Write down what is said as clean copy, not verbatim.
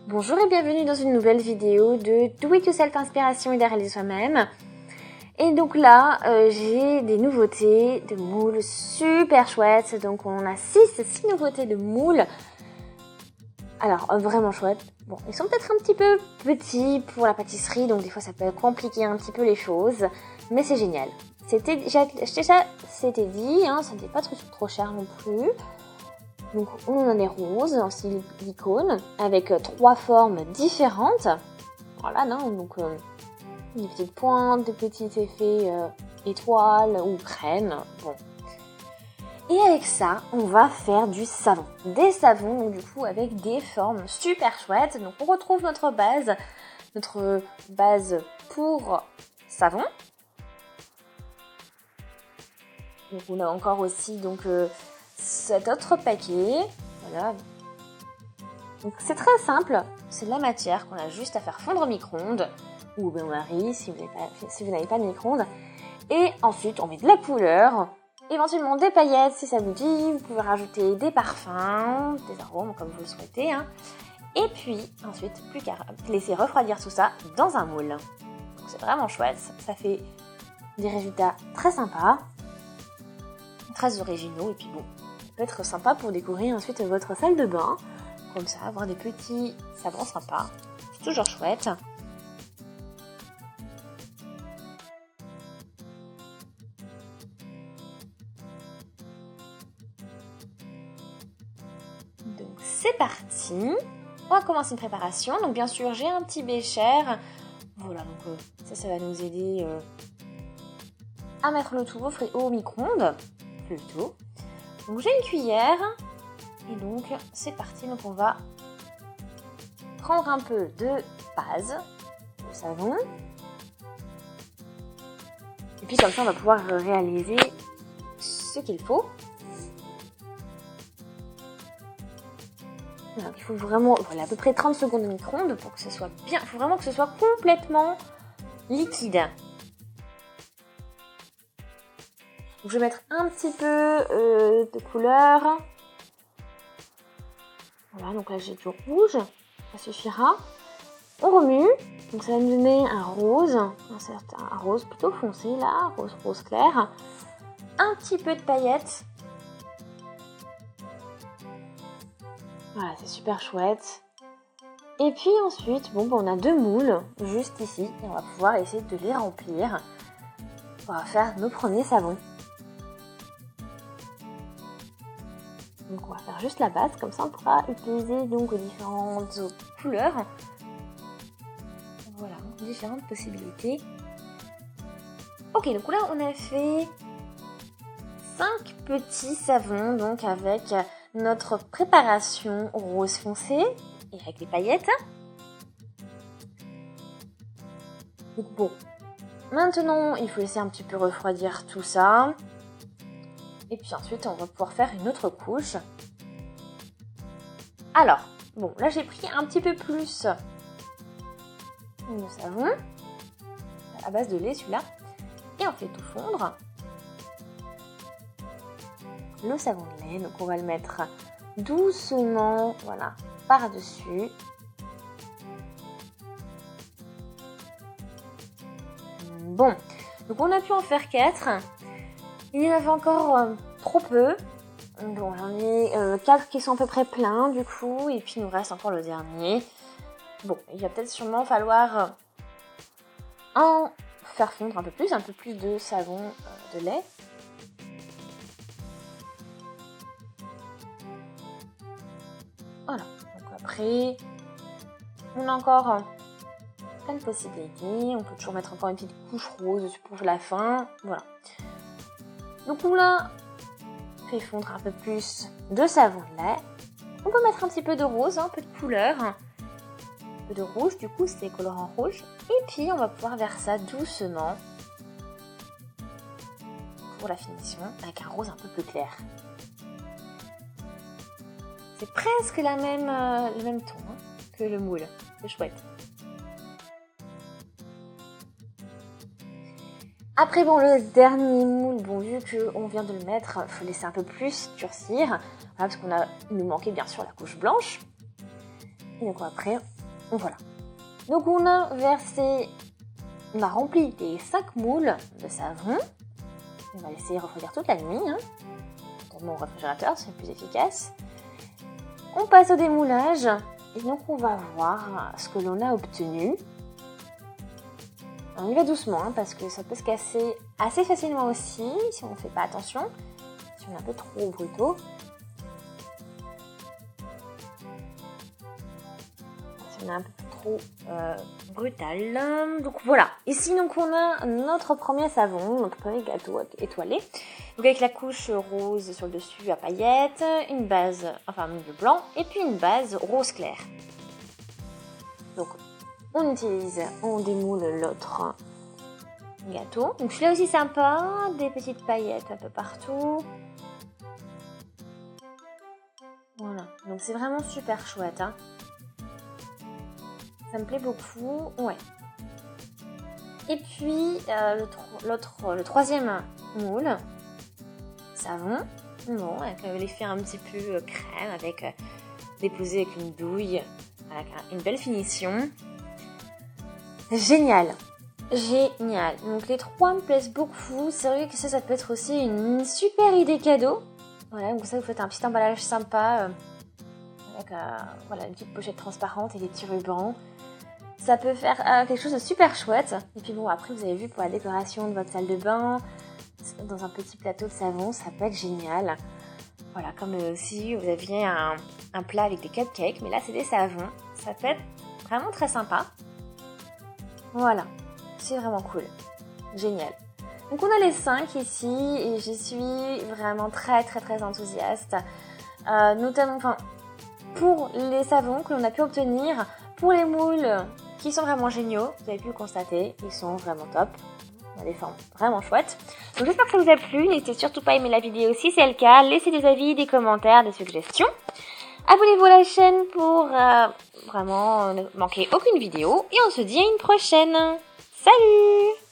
Bonjour et bienvenue dans une nouvelle vidéo de Do It Yourself Inspiration et réaliser soi-même. Et donc là, j'ai des nouveautés de moules super chouettes. Donc on a 6 nouveautés de moules. Alors vraiment chouettes. Bon, ils sont peut-être un petit peu petits pour la pâtisserie, donc des fois ça peut compliquer un petit peu les choses. Mais c'est génial. C'était dit, hein, ça n'était pas trop cher non plus. Donc on en a des roses en silicone avec 3 formes différentes. Voilà, non, donc des petites pointes, des petits effets étoiles ou crème. Bon. Et avec ça, on va faire du savon. Des savons, donc du coup avec des formes super chouettes. Donc on retrouve notre base pour savon. Donc on a encore aussi cet autre paquet, voilà. Donc c'est très simple, c'est de la matière qu'on a juste à faire fondre au micro-ondes ou au bain-marie si vous n'avez pas de micro-ondes. Et ensuite on met de la couleur, éventuellement des paillettes si ça vous dit, vous pouvez rajouter des parfums, des arômes comme vous le souhaitez. Et puis ensuite plus qu'à laisser refroidir tout ça dans un moule. Donc c'est vraiment chouette, ça fait des résultats très sympas, très originaux et puis bon. Peut être sympa pour décorer ensuite votre salle de bain, comme ça, avoir des petits savons sympas, c'est toujours chouette. Donc c'est parti, on va commencer une préparation. Donc bien sûr j'ai un petit bécher, voilà, donc ça va nous aider à mettre le tout au micro-ondes, plutôt. Donc j'ai une cuillère et donc c'est parti. Donc on va prendre un peu de base de savon et puis comme ça on va pouvoir réaliser ce qu'il faut. Donc il faut vraiment à peu près 30 secondes de micro-ondes pour que ce soit bien. Il faut vraiment que ce soit complètement liquide. Donc, je vais mettre un petit peu de couleur. Voilà, donc là j'ai du rouge, ça suffira. On remue, donc ça va nous donner un rose, un rose plutôt foncé là, rose clair. Un petit peu de paillettes. Voilà, c'est super chouette. Et puis ensuite, on a 2 moules juste ici et on va pouvoir essayer de les remplir. On va faire nos premiers savons. Donc on va faire juste la base, comme ça on pourra utiliser donc différentes couleurs. Voilà, différentes possibilités. Ok, donc là on a fait 5 petits savons donc avec notre préparation rose foncé et avec les paillettes. Donc bon, maintenant il faut laisser un petit peu refroidir tout ça. Et puis ensuite, on va pouvoir faire une autre couche. Alors, bon, là j'ai pris un petit peu plus de savon, à base de lait celui-là, et on fait tout fondre. Le savon de lait, donc on va le mettre doucement, voilà, par-dessus. Bon, donc on a pu en faire 4. Il y en avait encore trop peu. Bon, j'en ai 4 qui sont à peu près pleins du coup. Et puis il nous reste encore le dernier. Bon, il va peut-être sûrement falloir en faire fondre un peu plus de savon de lait. Voilà, donc après, on a encore plein de possibilités. On peut toujours mettre encore une petite couche rose pour la fin. Voilà. Donc on a fait fondre un peu plus de savon de lait. On peut mettre un petit peu de rose, un peu de couleur. Un peu de rouge, du coup c'est colorant rouge. Et puis on va pouvoir faire ça doucement pour la finition avec un rose un peu plus clair. C'est presque le même ton que le moule. C'est chouette. Après le dernier moule, vu qu'on vient de le mettre, il faut laisser un peu plus durcir, parce qu'il nous manquait bien sûr la couche blanche. Et donc après, Voilà. Donc on a rempli les 5 moules de savon. On va laisser refroidir toute la nuit, dans mon réfrigérateur, c'est plus efficace. On passe au démoulage et donc on va voir ce que l'on a obtenu. On y va doucement parce que ça peut se casser assez facilement aussi si on ne fait pas attention, si on est un peu trop brutaux. Si on est un peu trop brutal. Donc voilà. Ici donc on a notre premier savon, notre premier gâteau étoilé. Donc avec la couche rose sur le dessus à paillettes, une base, enfin de blanc, et puis une base rose clair. Donc on démoule l'autre gâteau. Donc celui-là aussi sympa, des petites paillettes un peu partout. Voilà, donc c'est vraiment super chouette. Ça me plaît beaucoup, ouais. Et puis le troisième moule, savon, bon, avec l'effet un petit peu crème, avec déposé avec une douille, avec une belle finition. Génial. Donc les trois me plaisent beaucoup. C'est vrai que ça peut être aussi une super idée cadeau. Voilà, donc ça vous faites un petit emballage sympa avec une petite pochette transparente et des petits rubans. Ça peut faire quelque chose de super chouette. Et puis bon, après vous avez vu pour la décoration de votre salle de bain, dans un petit plateau de savon, ça peut être génial. Voilà, comme si vous aviez un plat avec des cupcakes, mais là c'est des savons. Ça peut être vraiment très sympa. Voilà, c'est vraiment cool. Génial. Donc on a les 5 ici et je suis vraiment très très très enthousiaste. Notamment pour les savons que l'on a pu obtenir, pour les moules qui sont vraiment géniaux, vous avez pu le constater, ils sont vraiment top. On a des formes vraiment chouettes. Donc j'espère que ça vous a plu, n'hésitez surtout pas à aimer la vidéo si c'est le cas, laissez des avis, des commentaires, des suggestions. Abonnez-vous à la chaîne pour vraiment ne manquer aucune vidéo et on se dit à une prochaine. Salut!